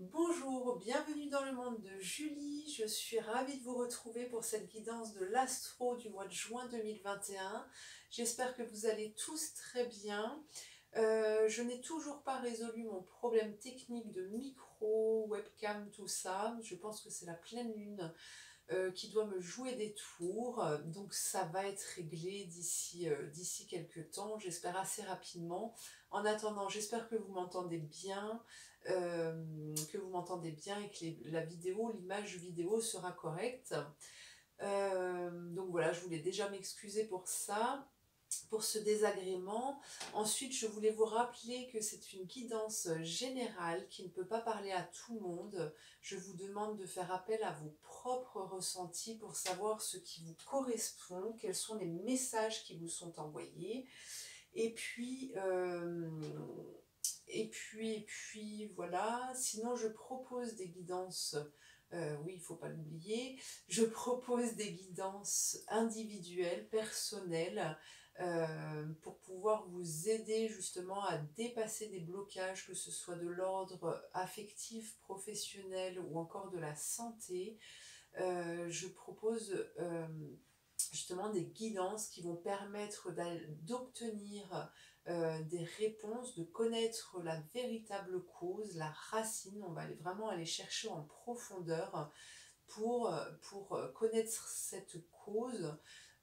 Bonjour, bienvenue dans le monde de Julie. Je suis ravie de vous retrouver pour cette guidance de l'astro du mois de juin 2021. J'espère que vous allez tous très bien. Je n'ai toujours pas résolu mon problème technique de micro, webcam, tout ça. Je pense que c'est la pleine lune qui doit me jouer des tours. Donc ça va être réglé d'ici quelques temps, j'espère assez rapidement. En attendant, j'espère que vous m'entendez bien, et que la vidéo, l'image vidéo sera correcte. Donc voilà, je voulais déjà m'excuser pour ça, pour ce désagrément. Ensuite, je voulais vous rappeler que c'est une guidance générale qui ne peut pas parler à tout le monde. Je vous demande de faire appel à vos propres ressentis pour savoir ce qui vous correspond, quels sont les messages qui vous sont envoyés. Et puis, voilà. Sinon, je propose des guidances. Oui, il ne faut pas l'oublier. Je propose des guidances individuelles, personnelles, pour pouvoir vous aider justement à dépasser des blocages, que ce soit de l'ordre affectif, professionnel ou encore de la santé. Je propose justement des guidances qui vont permettre d'obtenir des réponses, de connaître la véritable cause, la racine. On va vraiment aller chercher en profondeur pour connaître cette cause,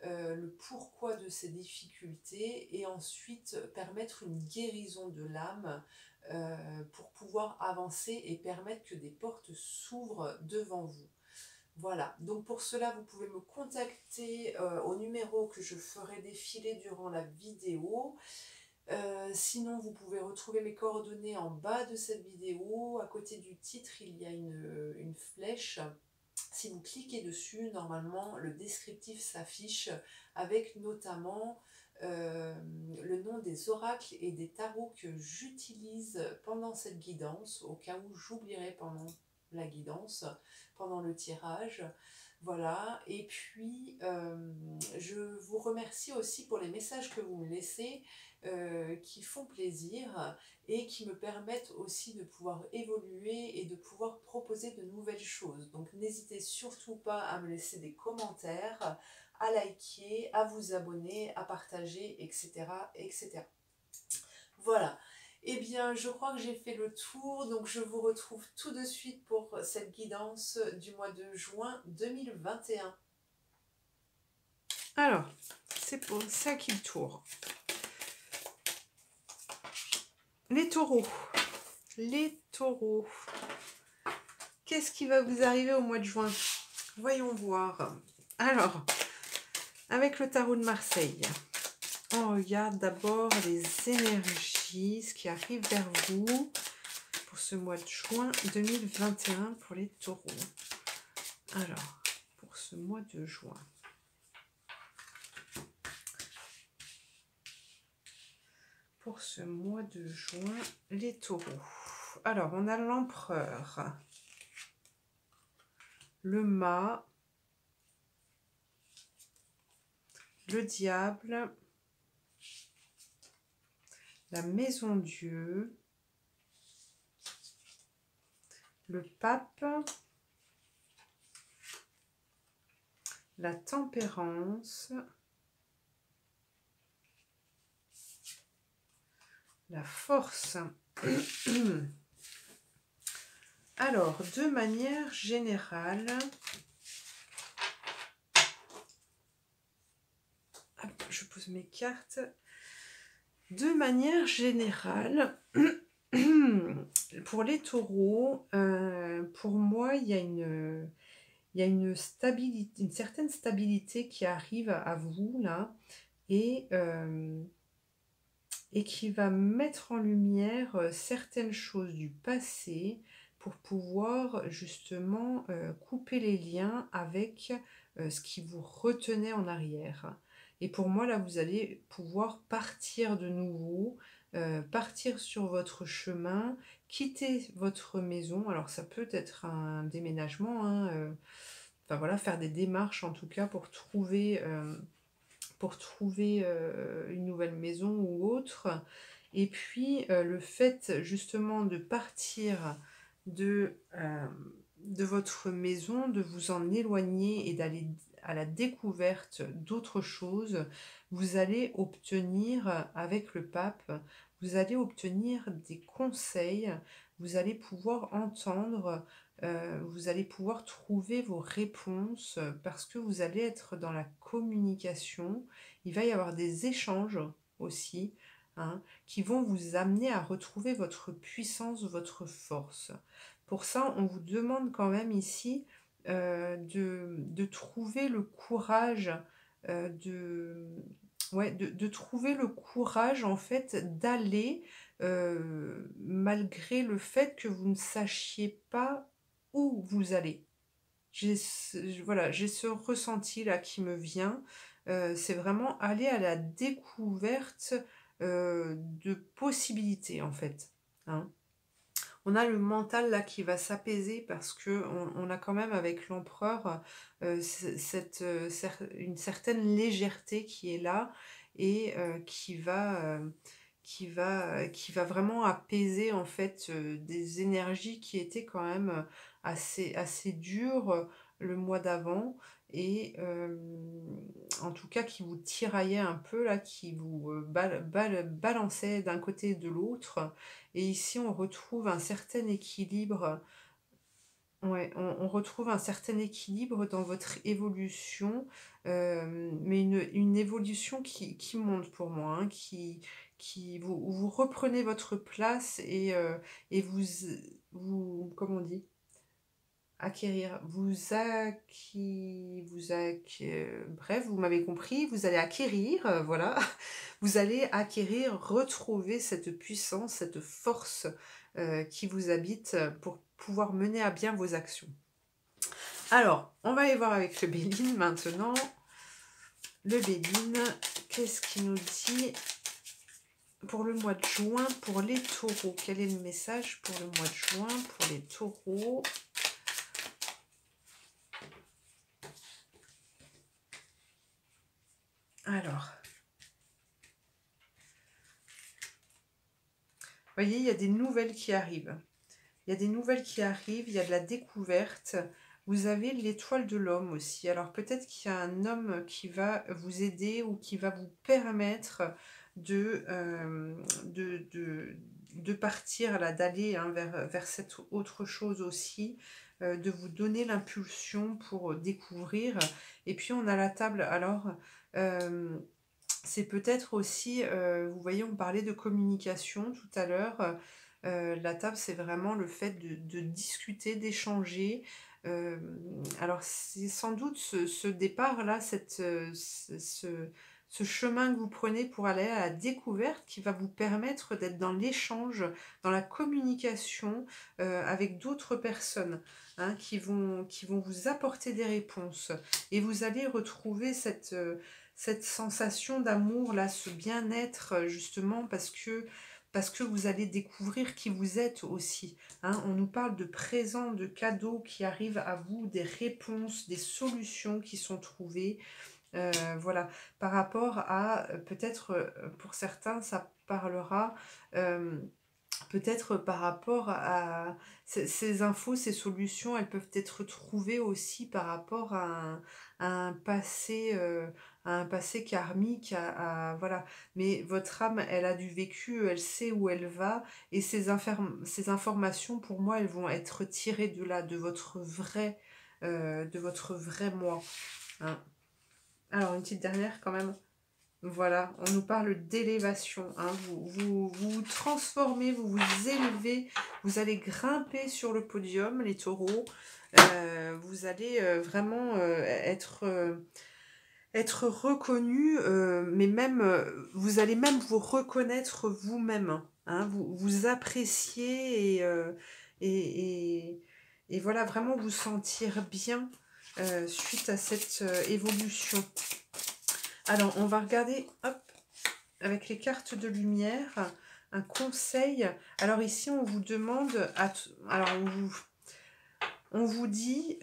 le pourquoi de ces difficultés, et ensuite permettre une guérison de l'âme pour pouvoir avancer et permettre que des portes s'ouvrent devant vous. Voilà, donc pour cela, vous pouvez me contacter au numéro que je ferai défiler durant la vidéo. Sinon, vous pouvez retrouver mes coordonnées en bas de cette vidéo. À côté du titre, il y a une flèche. Si vous cliquez dessus, normalement, le descriptif s'affiche avec notamment le nom des oracles et des tarots que j'utilise pendant cette guidance, au cas où j'oublierai pendant la guidance, pendant le tirage. Voilà, et puis je vous remercie aussi pour les messages que vous me laissez, qui font plaisir et qui me permettent aussi de pouvoir évoluer et de pouvoir proposer de nouvelles choses. Donc n'hésitez surtout pas à me laisser des commentaires, à liker, à vous abonner, à partager, etc., etc. Voilà. Eh bien, je crois que j'ai fait le tour, donc je vous retrouve tout de suite pour cette guidance du mois de juin 2021. Alors, c'est pour ça qu'il tourne. Les taureaux. Les taureaux. Qu'est-ce qui va vous arriver au mois de juin? Voyons voir. Alors, avec le tarot de Marseille, on regarde d'abord les énergies, ce qui arrive vers vous pour ce mois de juin 2021 pour les taureaux. Alors, pour ce mois de juin. Pour ce mois de juin, les taureaux. Alors, on a l'empereur, le mât, le diable, la maison Dieu, le pape, la tempérance, la force. Alors, de manière générale, hop, je pose mes cartes. De manière générale, pour les taureaux, pour moi, il y a une stabilité, une certaine stabilité qui arrive à vous là, et qui va mettre en lumière certaines choses du passé pour pouvoir justement couper les liens avec ce qui vous retenait en arrière. Et pour moi, là, vous allez pouvoir partir de nouveau, partir sur votre chemin, quitter votre maison. Alors, ça peut être un déménagement, hein, enfin voilà, faire des démarches en tout cas pour trouver une nouvelle maison ou autre. Et puis, le fait justement de partir de votre maison, de vous en éloigner et d'aller à la découverte d'autres choses. Vous allez obtenir, avec le pape, vous allez obtenir des conseils, vous allez pouvoir entendre, vous allez pouvoir trouver vos réponses parce que vous allez être dans la communication. Il va y avoir des échanges aussi, hein, qui vont vous amener à retrouver votre puissance, votre force. Pour ça, on vous demande quand même ici de trouver le courage, de trouver le courage en fait d'aller, malgré le fait que vous ne sachiez pas où vous allez. Voilà, j'ai ce ressenti là qui me vient. C'est vraiment aller à la découverte de possibilités en fait, hein. On a le mental là qui va s'apaiser parce que on a quand même avec l'empereur une certaine légèreté qui est là et qui va vraiment apaiser en fait des énergies qui étaient quand même assez dures le mois d'avant et en tout cas qui vous tiraillaient un peu là, qui vous balançaient d'un côté et de l'autre. Et ici, on retrouve un certain équilibre. Ouais, on retrouve un certain équilibre dans votre évolution, mais une évolution qui monte pour moi, hein, vous reprenez votre place et comment on dit, acquérir, bref, vous m'avez compris, vous allez acquérir, voilà, vous allez acquérir, retrouver cette puissance, cette force qui vous habite pour pouvoir mener à bien vos actions. Alors, on va aller voir avec le Béline maintenant. Le Béline, qu'est-ce qu'il nous dit pour le mois de juin, pour les taureaux? Quel est le message pour le mois de juin, pour les taureaux? Alors, vous voyez, il y a des nouvelles qui arrivent. Il y a des nouvelles qui arrivent, il y a de la découverte. Vous avez l'étoile de l'homme aussi. Alors peut-être qu'il y a un homme qui va vous aider ou qui va vous permettre de partir, là, d'aller hein, vers cette autre chose aussi, de vous donner l'impulsion pour découvrir. Et puis on a la table. Alors c'est peut-être aussi, vous voyez, on parlait de communication tout à l'heure. La table, c'est vraiment le fait de discuter, d'échanger. Alors, c'est sans doute ce départ-là, ce chemin que vous prenez pour aller à la découverte qui va vous permettre d'être dans l'échange, dans la communication avec d'autres personnes hein, qui vont vous apporter des réponses. Et vous allez retrouver cette sensation d'amour, là, ce bien-être, justement, parce que vous allez découvrir qui vous êtes aussi. Hein. On nous parle de présents, de cadeaux qui arrivent à vous, des réponses, des solutions qui sont trouvées. Voilà, par rapport à, peut-être pour certains, ça parlera... peut-être par rapport à ces infos, ces solutions, elles peuvent être trouvées aussi par rapport à un passé, karmique, voilà. Mais votre âme, elle a du vécu, elle sait où elle va, et ces informations, pour moi, elles vont être tirées de là, de votre vrai moi. Hein. Alors, une petite dernière quand même. Voilà, on nous parle d'élévation. Hein. Vous transformez, vous vous élevez, vous allez grimper sur le podium, les taureaux. Vous allez vraiment être reconnu, mais même, vous allez même vous reconnaître vous-même. Hein. Vous apprécier et voilà, vraiment vous sentir bien suite à cette évolution. Alors, on va regarder, hop, avec les cartes de lumière, un conseil. Alors ici, on vous demande, alors on vous dit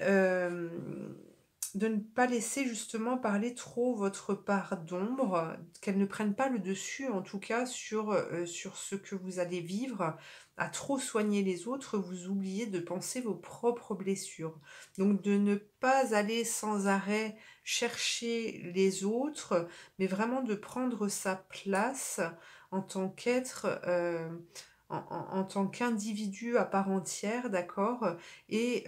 de ne pas laisser justement parler trop votre part d'ombre, qu'elle ne prenne pas le dessus en tout cas sur ce que vous allez vivre. À trop soigner les autres, vous oubliez de penser vos propres blessures. Donc de ne pas aller sans arrêt chercher les autres, mais vraiment de prendre sa place en tant qu'être, en tant qu'individu à part entière, d'accord? Et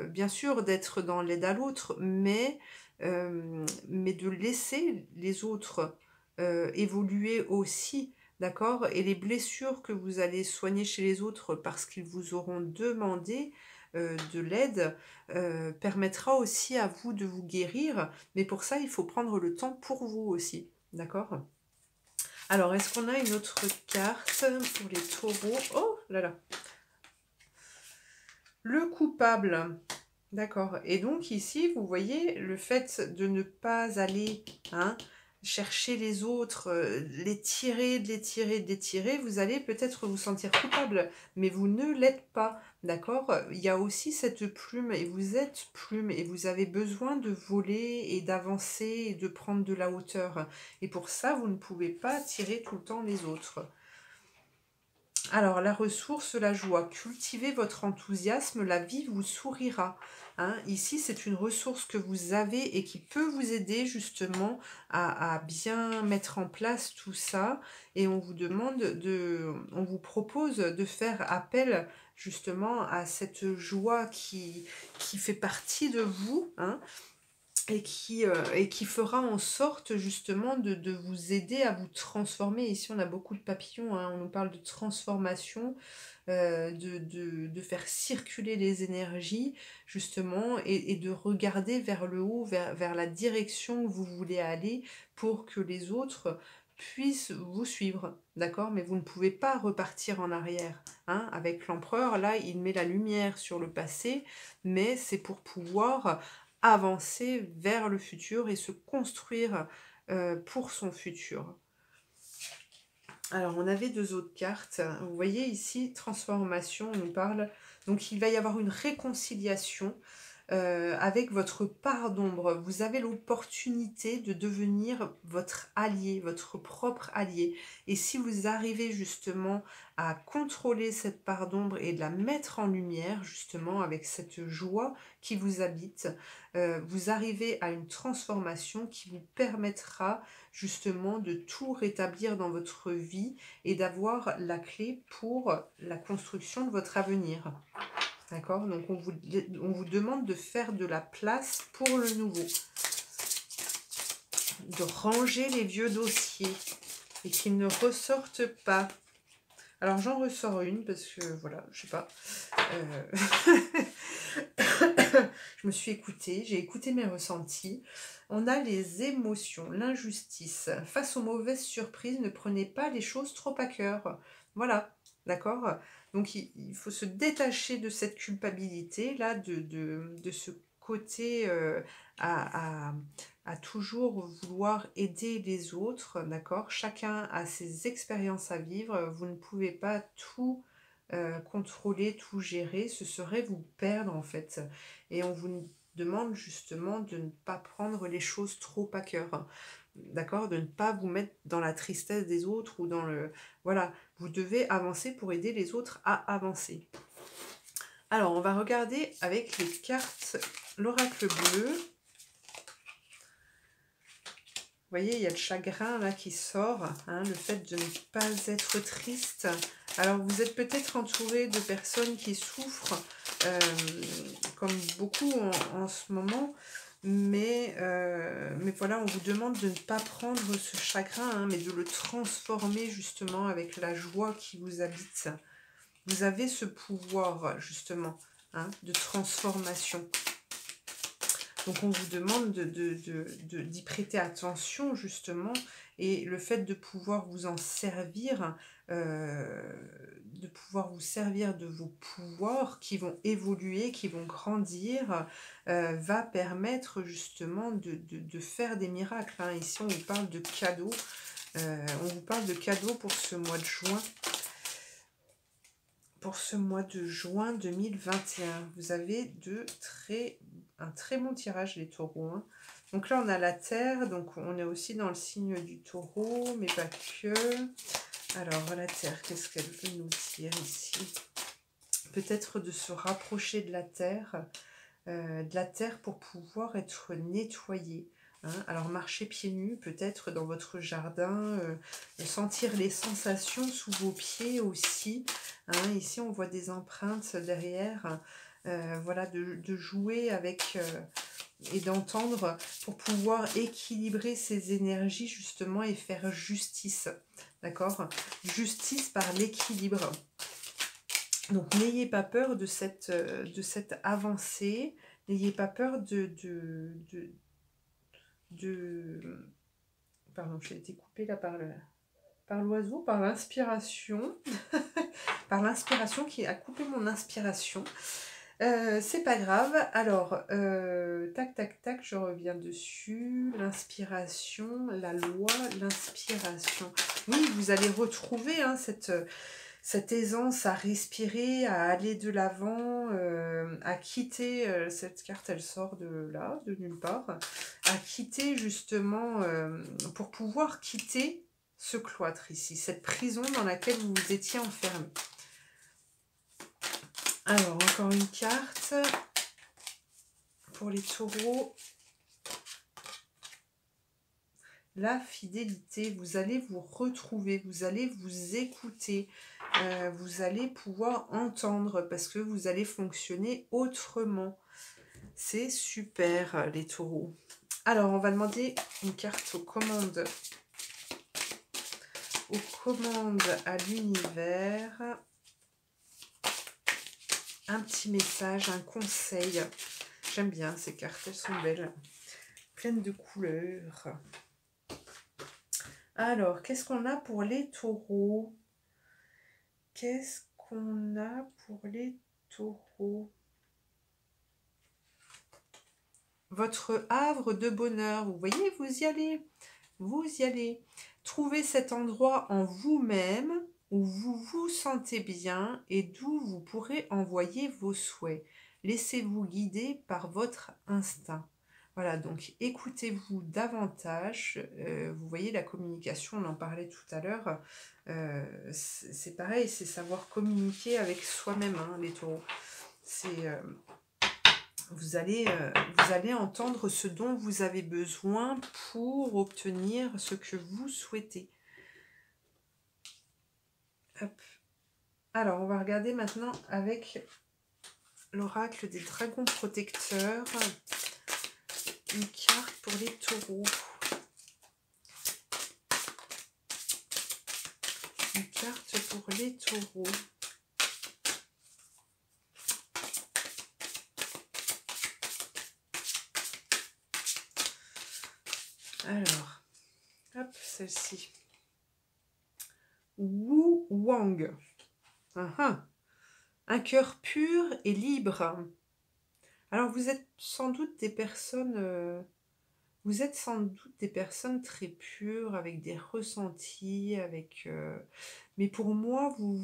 bien sûr d'être dans l'aide à l'autre, mais de laisser les autres évoluer aussi, d'accord? Et les blessures que vous allez soigner chez les autres parce qu'ils vous auront demandé de l'aide permettra aussi à vous de vous guérir, mais pour ça il faut prendre le temps pour vous aussi, d'accord? Alors, est-ce qu'on a une autre carte pour les taureaux? Oh là là! Le coupable. D'accord. Et donc ici, vous voyez, le fait de ne pas aller chercher les autres, les tirer, de les tirer, de les tirer, vous allez peut-être vous sentir coupable, mais vous ne l'êtes pas. D'accord? Il y a aussi cette plume, et vous êtes plume, et vous avez besoin de voler et d'avancer et de prendre de la hauteur. Et pour ça, vous ne pouvez pas tirer tout le temps les autres. Alors, la ressource, la joie. Cultivez votre enthousiasme, la vie vous sourira. Ici, c'est une ressource que vous avez et qui peut vous aider justement à bien mettre en place tout ça. Et on vous propose de faire appel justement à cette joie qui fait partie de vous, et qui fera en sorte justement de vous aider à vous transformer. Ici, on a beaucoup de papillons, on nous parle de transformation, de faire circuler les énergies, justement, et de regarder vers le haut, vers la direction où vous voulez aller pour que les autres puissent vous suivre, d'accord? Mais vous ne pouvez pas repartir en arrière. Avec l'empereur, là, il met la lumière sur le passé, mais c'est pour pouvoir avancer vers le futur et se construire pour son futur. Alors, on avait deux autres cartes. Vous voyez ici, transformation, on nous parle. Donc, il va y avoir une réconciliation avec votre part d'ombre. Vous avez l'opportunité de devenir votre allié, votre propre allié. Et si vous arrivez justement à contrôler cette part d'ombre et de la mettre en lumière, justement, avec cette joie qui vous habite, vous arrivez à une transformation qui vous permettra justement de tout rétablir dans votre vie et d'avoir la clé pour la construction de votre avenir. D'accord? Donc on vous demande de faire de la place pour le nouveau. De ranger les vieux dossiers et qu'ils ne ressortent pas. Alors j'en ressors une parce que voilà, je sais pas. Je me suis écoutée, j'ai écouté mes ressentis. On a les émotions, l'injustice. Face aux mauvaises surprises, ne prenez pas les choses trop à cœur. Voilà, d'accord? Donc il faut se détacher de cette culpabilité-là, de ce côté à toujours vouloir aider les autres, d'accord? Chacun a ses expériences à vivre, vous ne pouvez pas tout contrôler, tout gérer, ce serait vous perdre en fait. Et on vous demande justement de ne pas prendre les choses trop à cœur. D'accord? De ne pas vous mettre dans la tristesse des autres ou dans le... Voilà, vous devez avancer pour aider les autres à avancer. Alors, on va regarder avec les cartes l'oracle bleu. Vous voyez, il y a le chagrin là qui sort, le fait de ne pas être triste. Alors, vous êtes peut-être entouré de personnes qui souffrent, comme beaucoup en ce moment, mais voilà, on vous demande de ne pas prendre ce chagrin, mais de le transformer justement avec la joie qui vous habite. Vous avez ce pouvoir justement de transformation. Donc on vous demande d'y prêter attention justement, et le fait de pouvoir vous en servir, de pouvoir vous servir de vos pouvoirs qui vont évoluer, qui vont grandir, va permettre justement de faire des miracles. Ici on vous parle de cadeaux, on vous parle de cadeaux pour ce mois de juin. Pour ce mois de juin 2021, vous avez un très bon tirage, les taureaux. Hein. Donc là, on a la Terre, donc on est aussi dans le signe du taureau, mais pas que. Alors, la Terre, qu'est-ce qu'elle veut nous dire ici? Peut-être de se rapprocher de la Terre pour pouvoir être nettoyé. Hein. Alors, marcher pieds nus, peut-être dans votre jardin, sentir les sensations sous vos pieds aussi. Hein. Ici, on voit des empreintes derrière. Voilà, de jouer avec et d'entendre pour pouvoir équilibrer ces énergies justement et faire justice. D'accord? Justice par l'équilibre. Donc, n'ayez pas peur de cette avancée. N'ayez pas peur Pardon, j'ai été coupée là par l'oiseau, par l'inspiration. Par l'inspiration qui a coupé mon inspiration. C'est pas grave. Alors, tac, tac, tac, je reviens dessus. L'inspiration, la loi, l'inspiration. Oui, vous allez retrouver hein, cette aisance à respirer, à aller de l'avant, à quitter, cette carte elle sort de là, de nulle part, à quitter justement, pour pouvoir quitter ce cloître ici, cette prison dans laquelle vous vous étiez enfermé. Alors, encore une carte pour les taureaux. La fidélité, vous allez vous retrouver, vous allez vous écouter, vous allez pouvoir entendre parce que vous allez fonctionner autrement. C'est super les taureaux. Alors on va demander une carte aux commandes à l'univers. Un petit message, un conseil. J'aime bien ces cartes, elles sont belles. Pleines de couleurs. Alors, qu'est-ce qu'on a pour les taureaux? Qu'est-ce qu'on a pour les taureaux? Votre havre de bonheur, vous voyez, vous y allez. Vous y allez. Trouvez cet endroit en vous-même où vous vous sentez bien et d'où vous pourrez envoyer vos souhaits. Laissez-vous guider par votre instinct. Voilà, donc écoutez-vous davantage. Vous voyez, la communication, on en parlait tout à l'heure. C'est pareil, c'est savoir communiquer avec soi-même, hein, les taureaux. Vous allez entendre ce dont vous avez besoin pour obtenir ce que vous souhaitez. Hop. Alors, on va regarder maintenant avec l'oracle des dragons protecteurs. Une carte pour les taureaux. Une carte pour les taureaux. Alors, hop, celle-ci. Wu Wang. Un cœur pur et libre. Alors, vous êtes sans doute des personnes... vous êtes sans doute des personnes très pures, avec des ressentis, mais pour moi, vous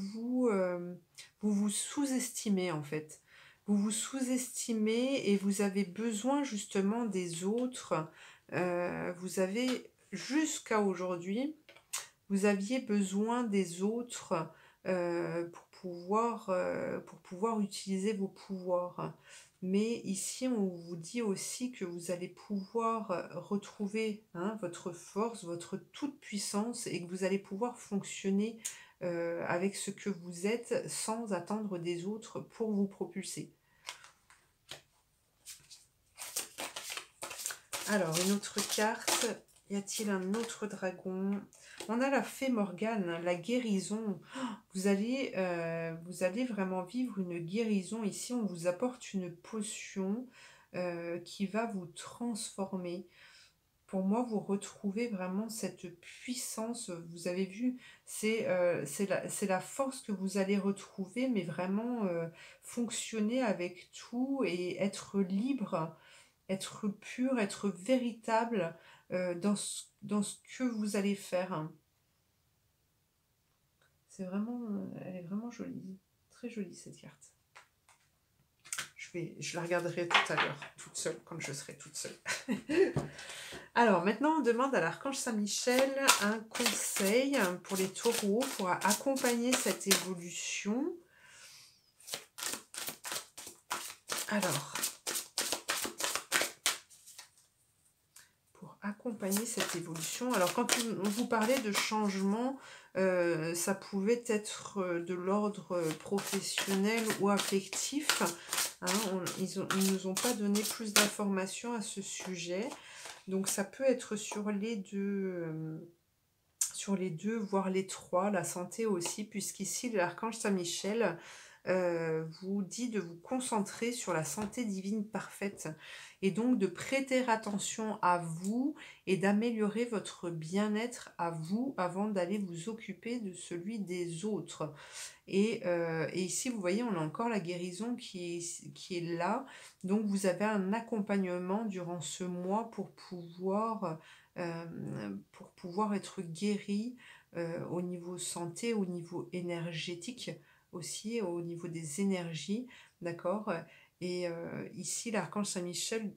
vous sous-estimez en fait. Vous vous sous-estimez et vous avez besoin justement des autres. Vous avez, jusqu'à aujourd'hui, vous aviez besoin des autres pour pouvoir utiliser vos pouvoirs. Mais ici, on vous dit aussi que vous allez pouvoir retrouver hein, votre force, votre toute-puissance et que vous allez pouvoir fonctionner avec ce que vous êtes sans attendre des autres pour vous propulser. Alors, une autre carte. Y a-t-il un autre dragon? On a la fée Morgane, la guérison. Vous allez vraiment vivre une guérison. Ici, on vous apporte une potion qui va vous transformer. Pour moi, vous retrouvez vraiment cette puissance. Vous avez vu, c'est la force que vous allez retrouver, mais vraiment fonctionner avec tout et être libre, être pur, être véritable dans ce que vous allez faire. Elle est vraiment jolie, très jolie cette carte. Je la regarderai tout à l'heure, toute seule, quand je serai toute seule. Alors, maintenant, on demande à l'archange Saint-Michel un conseil pour les taureaux, pour accompagner cette évolution. Alors, pour accompagner cette évolution, alors quand on vous parlait de changement, ça pouvait être de l'ordre professionnel ou affectif. Hein, ils ne nous ont pas donné plus d'informations à ce sujet. Donc ça peut être sur les deux, voire les trois, la santé aussi, puisqu'ici l'archange Saint-Michel vous dit de vous concentrer sur la santé divine parfaite et donc de prêter attention à vous et d'améliorer votre bien-être à vous avant d'aller vous occuper de celui des autres. Et ici, vous voyez, on a encore la guérison qui est là. Donc, vous avez un accompagnement durant ce mois pour pouvoir être guéri au niveau santé, au niveau énergétique aussi, au niveau des énergies, d'accord. Et ici, l'archange Saint-Michel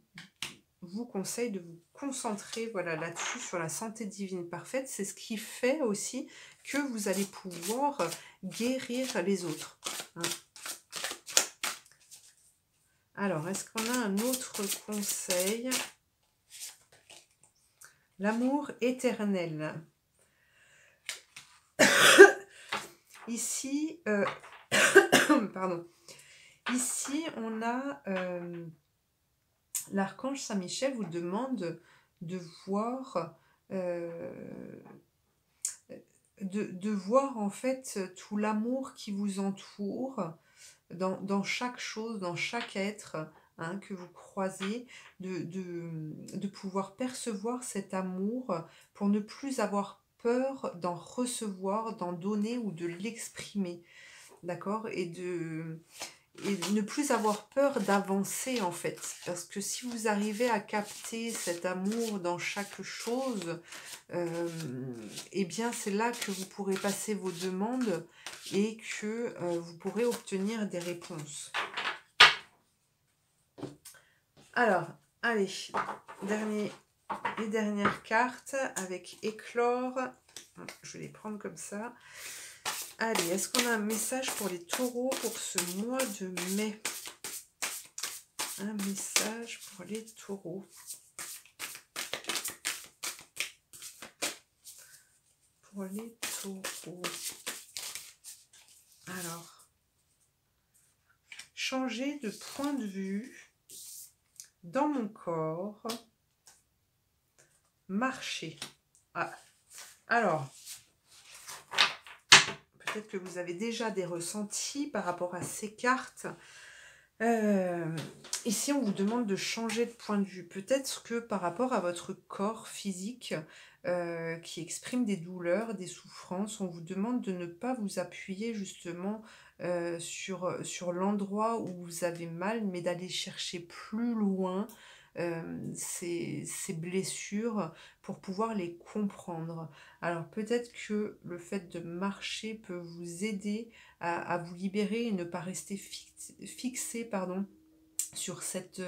vous conseille de vous concentrer voilà, là-dessus, sur la santé divine parfaite. C'est ce qui fait aussi que vous allez pouvoir guérir les autres. Hein. Alors, est-ce qu'on a un autre conseil? L'amour éternel. Ici, pardon. Ici, on a l'archange Saint-Michel vous demande de voir voir en fait tout l'amour qui vous entoure dans chaque chose, dans chaque être hein, que vous croisez, de pouvoir percevoir cet amour pour ne plus avoir peur d'en recevoir, d'en donner ou de l'exprimer, d'accord, et ne plus avoir peur d'avancer en fait, parce que si vous arrivez à capter cet amour dans chaque chose, eh bien c'est là que vous pourrez passer vos demandes et que vous pourrez obtenir des réponses. Alors, allez, les dernières cartes avec éclore, je vais les prendre comme ça. Allez, est-ce qu'on a un message pour les taureaux pour ce mois de mai? Un message pour les taureaux. Pour les taureaux. Alors, changer de point de vue dans mon corps. Marcher. Ah. Alors, peut-être que vous avez déjà des ressentis par rapport à ces cartes. Ici, on vous demande de changer de point de vue. Peut-être que par rapport à votre corps physique qui exprime des douleurs, des souffrances, on vous demande de ne pas vous appuyer justement sur l'endroit où vous avez mal, mais d'aller chercher plus loin ces blessures pour pouvoir les comprendre. Alors peut-être que le fait de marcher peut vous aider à vous libérer et ne pas rester fixé sur cette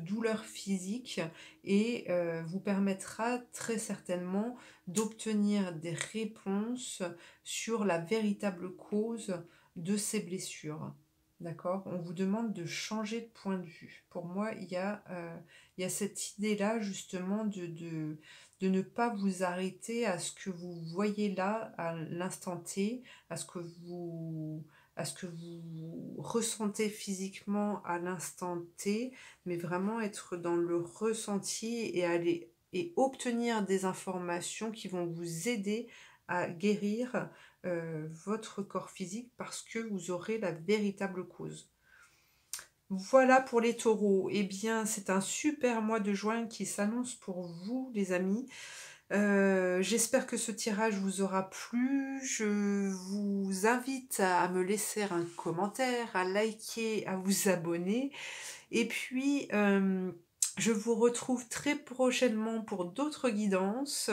douleur physique et vous permettra très certainement d'obtenir des réponses sur la véritable cause de ces blessures. D'accord? On vous demande de changer de point de vue. Pour moi, il y a cette idée-là justement de ne pas vous arrêter à ce que vous voyez là, à l'instant T, à ce que vous ressentez physiquement à l'instant T, mais vraiment être dans le ressenti et obtenir des informations qui vont vous aider à guérir votre corps physique parce que vous aurez la véritable cause. Voilà pour les taureaux. Eh bien, c'est un super mois de juin qui s'annonce pour vous, les amis. J'espère que ce tirage vous aura plu. Je vous invite à me laisser un commentaire, à liker, à vous abonner. Et puis, je vous retrouve très prochainement pour d'autres guidances.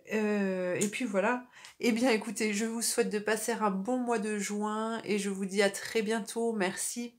Et puis voilà. Eh bien, écoutez, je vous souhaite de passer un bon mois de juin et je vous dis à très bientôt. Merci.